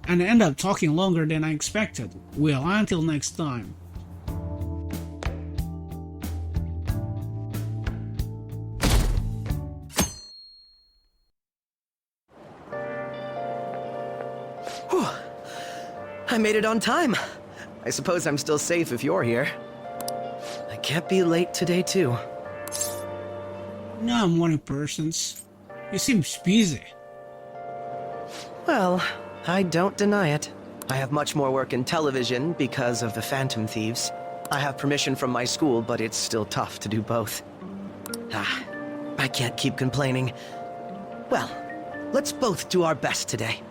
and end up talking longer than I expected. Well, until next time. Whew. I made it on time. I suppose I'm still safe if you're here. I can't be late today, too. No morning persons. You seem busy. Well, I don't deny it. I have much more work in television because of the Phantom Thieves. I have permission from my school, but it's still tough to do both. I can't keep complaining. Well, let's both do our best today.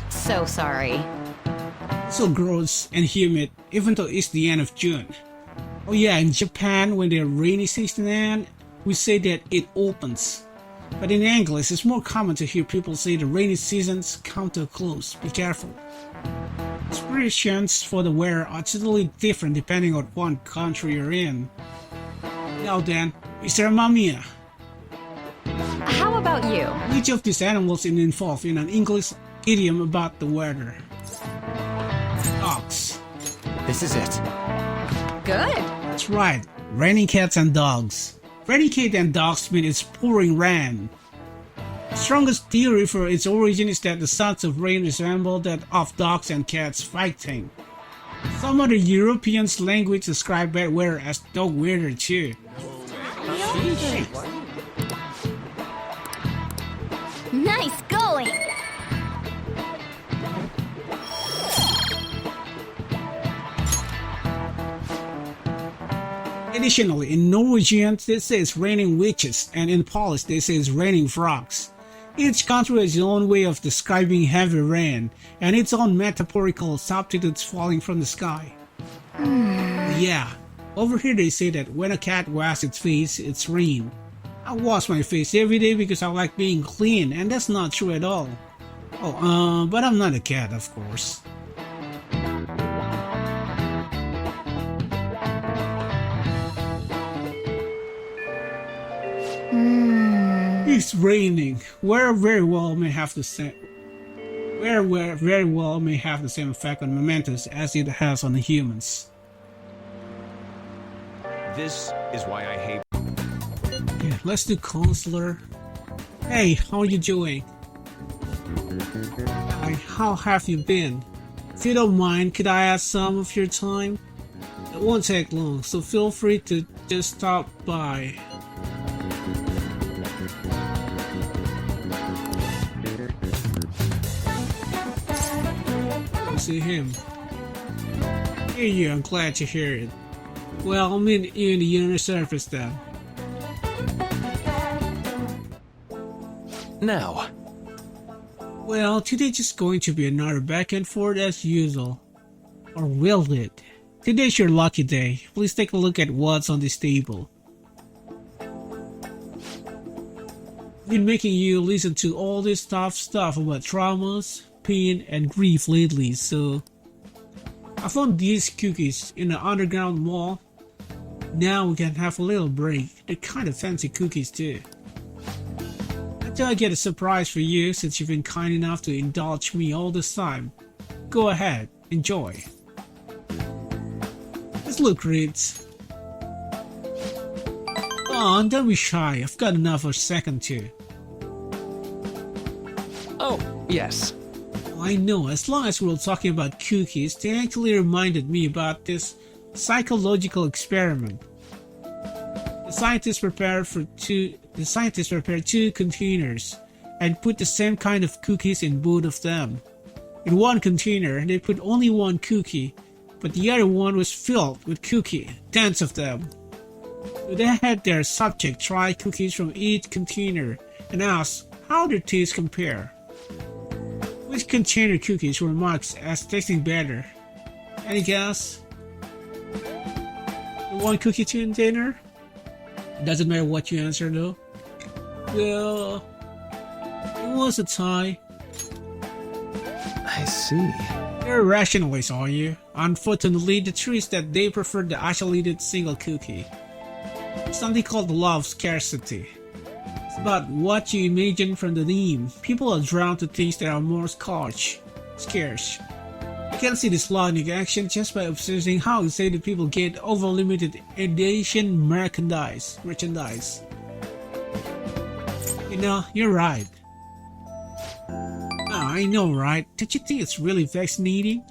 So sorry. So gross and humid, even though it's the end of June. Oh yeah, in Japan, when the rainy season ends, we say that it opens. But in English, it's more common to hear people say the rainy seasons come to a close. Be careful. Expressions for the weather are totally different depending on what country you're in. Now then, Mr. Amamiya. How about you? Which of these animals is involved in an English idiom about the weather? Dogs. This is it. Good. That's right, raining cats and dogs. Raining cat and dogs mean it's pouring rain. The strongest theory for its origin is that the sounds of rain resemble that of dogs and cats fighting. Some other Europeans' language describe bad weather as dog weather too. Nice going. Additionally, in Norwegian they say it's raining witches, and in Polish they say it's raining frogs. Each country has its own way of describing heavy rain, and its own metaphorical substitutes falling from the sky. Yeah, over here they say that when a cat washes its face, it's rain. I wash my face every day because I like being clean, and that's not true at all. Oh, but I'm not a cat, of course. It's raining. Where very well may have the same effect on mementos as it has on the humans. This is why I hate. Yeah, let's do counselor. Hey, how are you doing? Hi, how have you been? If you don't mind, could I ask some of your time? It won't take long, so feel free to just stop by. See him. Hear you, I'm glad to hear it. Well, I'll meet you in the inner surface then. Now. Well, today's just going to be another back and forth as usual. Or will it? Today's your lucky day. Please take a look at what's on this table. I've been making you listen to all this tough stuff about traumas, pain, and grief lately, so I found these cookies in the underground mall. Now we can have a little break. They're kind of fancy cookies too. Until I get a surprise for you, since you've been kind enough to indulge me all this time. Go ahead, enjoy. Let's look, Ritz. Oh, don't be shy. I've got enough for a second too. Oh, yes. I know, as long as we're talking about cookies, they actually reminded me about this psychological experiment. The scientists prepared two containers and put the same kind of cookies in both of them. In one container, they put only one cookie, but the other one was filled with cookie, tens of them. So they had their subject try cookies from each container and ask how their tastes compare. Which container cookies were marked as tasting better? Any guess? The one cookie container? Doesn't matter what you answer though. Well, it was a tie. I see. You're a rationalist, are you? Unfortunately, the truth is that they preferred the isolated single cookie. Something called the law of scarcity. It's about what you imagine from the name. People are drawn to things that are more scarce. You can see this law in action just by observing how excited people get over limited edition merchandise. You know, you're right. Oh, I know, right? Don't you think it's really fascinating?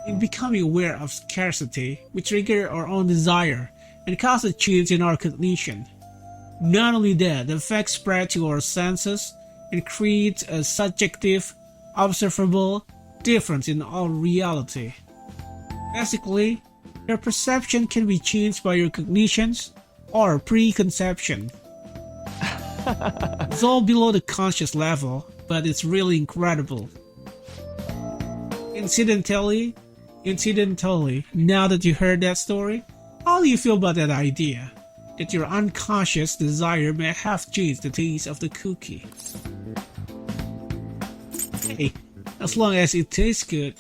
In becoming aware of scarcity, we trigger our own desire and cause a change in our cognition. Not only that, the effect spreads to our senses and creates a subjective, observable difference in our reality. Basically, your perception can be changed by your cognitions or preconception. It's all below the conscious level, but it's really incredible. Incidentally, now that you heard that story, how do you feel about that idea? That your unconscious desire may have changed the taste of the cookie? Hey, as long as it tastes good.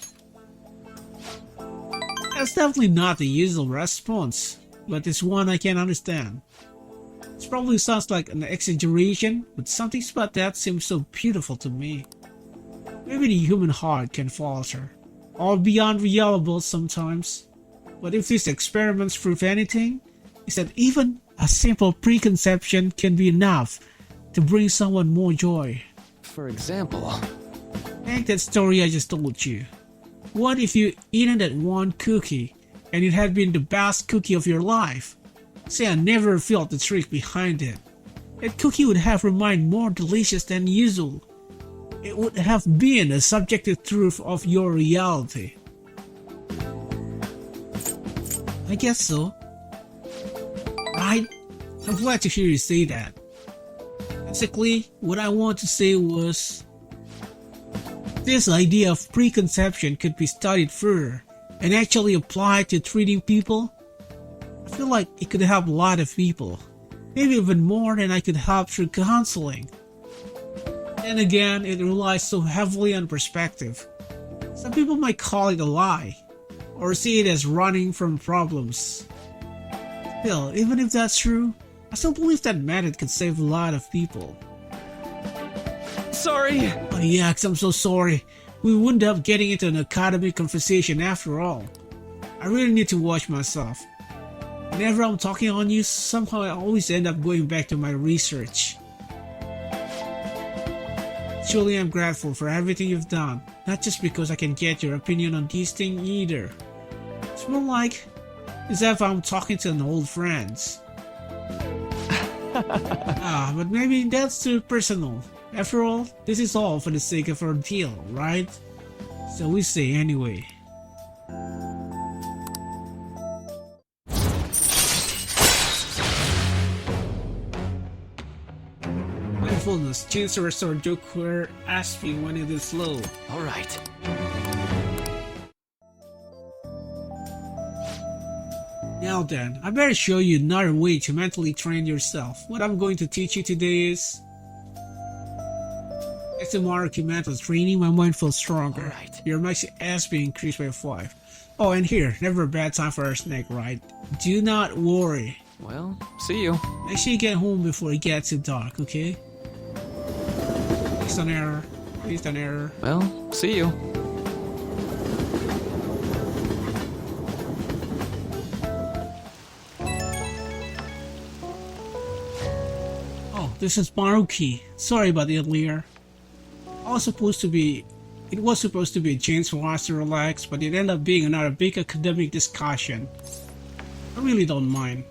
That's definitely not the usual response, but it's one I can understand. It probably sounds like an exaggeration, but something about that seems so beautiful to me. Maybe the human heart can falter, or be unreliable sometimes. But if these experiments prove anything, it's that even a simple preconception can be enough to bring someone more joy. For example... Take that story I just told you. What if you eaten that one cookie and it had been the best cookie of your life? Say I never felt the trick behind it. That cookie would have remained more delicious than usual. It would have been a subjective truth of your reality. I guess so. Right? I'm glad to hear you say that. Basically, what I want to say was, this idea of preconception could be studied further and actually applied to treating people. I feel like it could help a lot of people, maybe even more than I could help through counseling. Then again, it relies so heavily on perspective. Some people might call it a lie, or see it as running from problems. Still, even if that's true, I still believe that method could save a lot of people. Sorry! Oh yeah, I'm so sorry. We wouldn't have getting into an academic conversation after all. I really need to watch myself. Whenever I'm talking on you, somehow I always end up going back to my research. Truly, I'm grateful for everything you've done, not just because I can get your opinion on these things either. It's more like as if I'm talking to an old friend. But maybe that's too personal. After all, this is all for the sake of our deal, right? So we say anyway. Mindfulness, change to restore Joker asping when it is slow. Alright. Now then, I better show you another way to mentally train yourself. What I'm going to teach you today is SMRQ mental training. My mind feels stronger. Alright. Your maximum SP increased by 5. Oh, and here, never a bad time for a snack, right? Do not worry. Well, see you. Make sure you get home before it gets too dark, okay? Please don't error. Please don't error. Well, see you. Oh, this is Maruki. Sorry about the earlier. It was supposed to be a chance for us to relax, but it ended up being another big academic discussion. I really don't mind.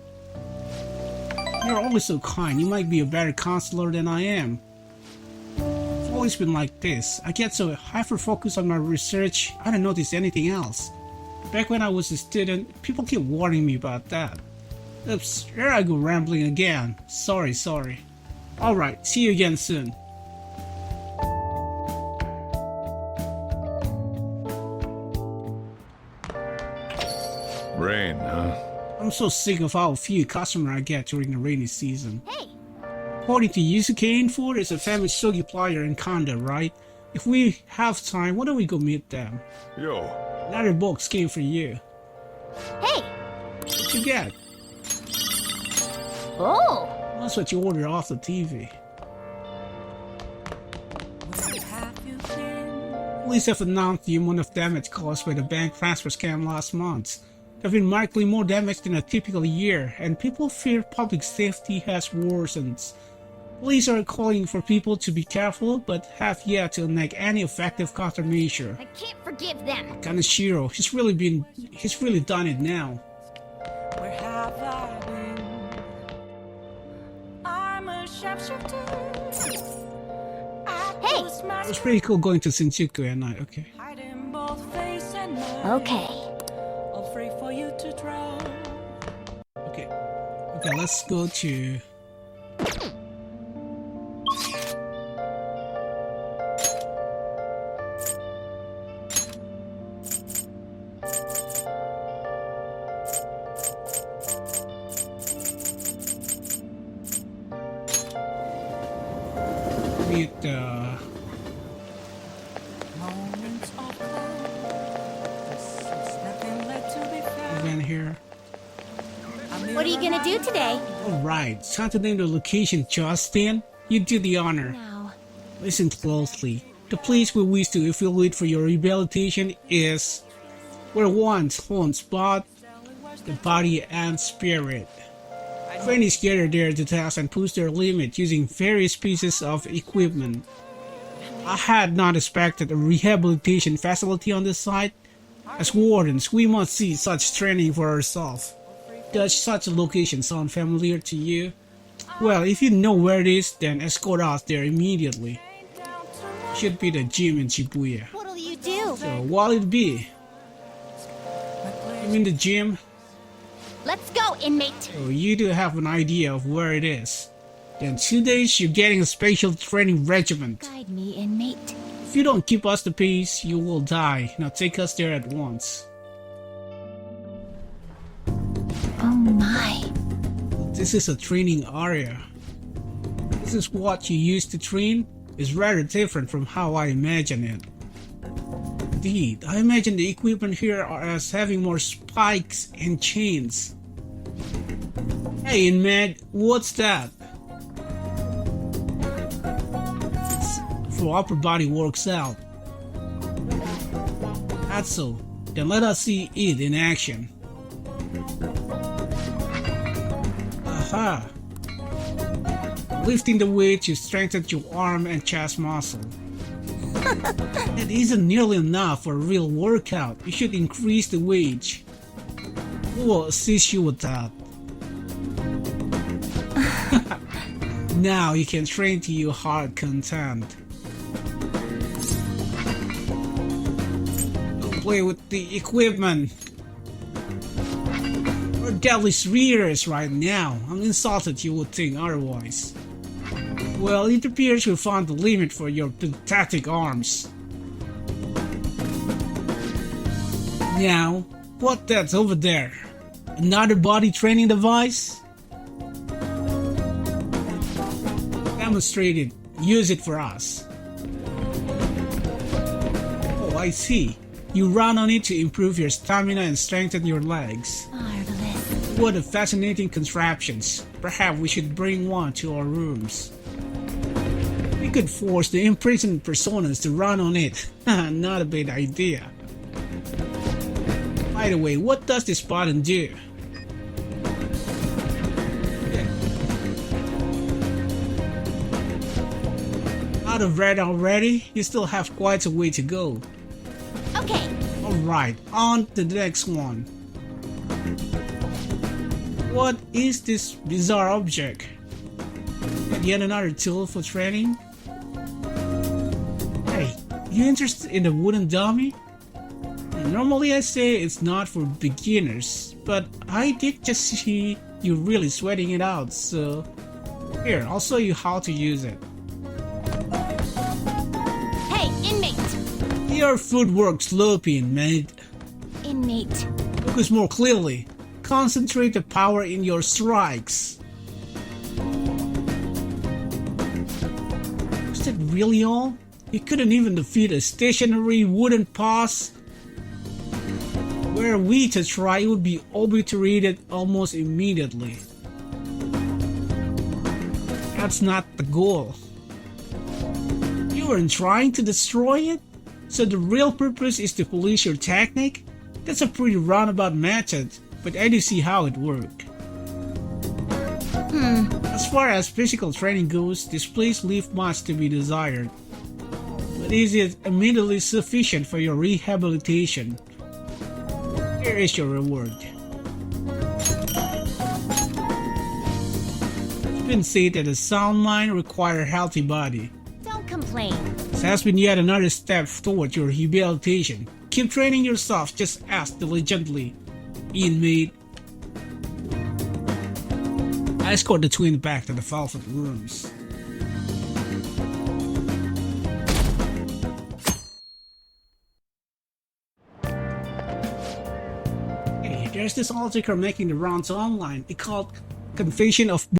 You're always so kind. You might be a better counselor than I am. It's always been like this. I get so hyper-focused on my research, I don't notice anything else. Back when I was a student, people keep warning me about that. Oops, here I go rambling again. Sorry. Alright, see you again soon. Rain, huh? I'm so sick of how few customers I get during the rainy season. Hey! According to Yusuke Info, there's a famous shogi player in Kanda, right? If we have time, why don't we go meet them? Yo, Another box came for you. Hey! What you get? Oh! That's what you order off the TV. Police have announced the amount of damage caused by the bank transfer scam last month. There have been markedly more damage than a typical year, and people fear public safety has worsened. Police are calling for people to be careful, but have yet to enact any effective countermeasure. I can't forgive them. Kaneshiro, he's really done it now. Where have I been? I'm a sharpshooter. Hey! It was pretty cool going to Shinjuku at night, okay. Hiding both face and mind. Okay. All free for you to draw. Okay, let's go to... meet Moments of calm. This is nothing left to be found. event here. What are you gonna do today? Alright, it's time to name the location, Justine. You do the honor. Now. Listen closely. The place we wish to affiliate for your rehabilitation is where one's haunts both the body and spirit. Trainees gather there to test and push their limit using various pieces of equipment. I had not expected a rehabilitation facility on this site. As wardens, we must see such training for ourselves. Does such a location sound familiar to you? Well, if you know where it is, then escort us there immediately. Should be the gym in Shibuya. What'll you do? So, what'll it be? You mean the gym? Let's go, inmate. So you do have an idea of where it is. Then 2 days you're getting a special training regiment. Guide me, inmate. If you don't keep us the pace, you will die. Now take us there at once. Oh my. This is a training area. This is what you used to train. It's rather different from how I imagine it. Indeed, I imagine the equipment here as having more spikes and chains. Hey inmate, what's that? It's for upper body works out. That's so. Then let us see it in action. Aha! Lifting the weight to strengthen your arm and chest muscle. It isn't nearly enough for a real workout. You should increase the weight. We will assist you with that. Now you can train to your heart content. Don't play with the equipment. We're deadly serious right now. I'm insulted you would think otherwise. Well, it appears we found the limit for your pathetic arms. Now, what that's over there? Another body training device? Demonstrate it. Use it for us. Oh, I see. You run on it to improve your stamina and strengthen your legs. Marvelous. What a fascinating contraptions. Perhaps we should bring one to our rooms. We could force the imprisoned personas to run on it. Not a bad idea. By the way, what does this button do? Out of red already? You still have quite a way to go. Okay. Alright, on to the next one. What is this bizarre object? Yet another tool for training? Hey, you interested in the wooden dummy? Normally I say it's not for beginners, but I did just see you really sweating it out, so... Here, I'll show you how to use it. Hey, inmate. Your footwork sloppy, mate. Inmate. Focus more clearly. Concentrate the power in your strikes. Was that really all? You couldn't even defeat a stationary wooden boss? Were we to try, it would be obliterated almost immediately. That's not the goal. You weren't trying to destroy it? So the real purpose is to police your technique? That's a pretty roundabout method, but I do see how it works. As far as physical training goes, this place leaves much to be desired. But is it immediately sufficient for your rehabilitation? Here is your reward. It's been said that a sound mind requires a healthy body. Don't complain. This has been yet another step toward your rehabilitation. Keep training yourself just as diligently, inmate. I escort the twin back to the Velvet Rooms. Hey, there's this article making the rounds online. It's called Confession of